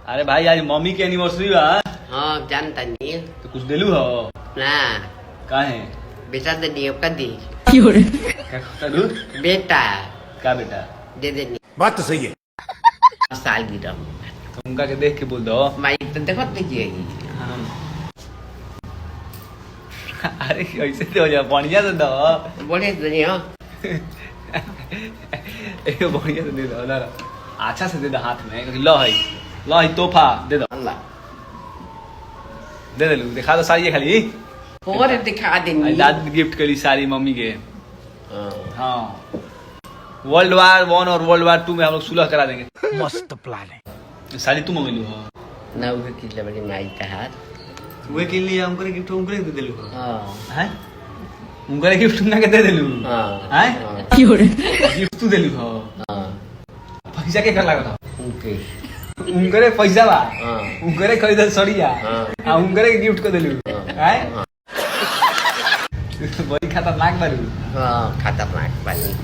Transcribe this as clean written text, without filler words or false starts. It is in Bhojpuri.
अरे भाई आज मम्मी की एनिवर्सरी बा। हाँ जानता नहीं तो कुछ दिलू हो ना का है बेटा दे दियो कदी क्या कहता दू बेटा का बेटा दे देनी बात तो सही है। साल गिरा तो उनका के देख के बोल दो। माई तो देखो देखिए अरे ऐसे तो हो जा बढ़िया से दो बोले दुनिया बढ़िया से दे दो ना अच्छा से दे दो हाथ में लो है तोहफा दे दो अल्लाह दे दे लू दिखा दो सारी खाली और दिखा देनी दादी गिफ्ट करी सारी मम्मी के। हाँ। हाँ वर्ल्ड वार 1 और वर्ल्ड वार 2 में हम लोग सुलह करा देंगे। मस्त प्लान है। साली तुम मंगलू हो ना उहे किले बड़ी माई का हाथ वे के लिए हमको गिफ्ट हमको दे देलू हो हाँ हैं उनका गिफ्ट ना के दे देलू हाँ हैं गिफ्ट तू देलू हो हाँ पैसा के कर लागत ओके उनकरे पैसा बा हाँ उनकरे खरीदल सड़िया हाँ आ उनकरे गिफ्ट को देलू हाँ। हैं बड़ी खतरनाक बारू हाँ खतरनाक पानी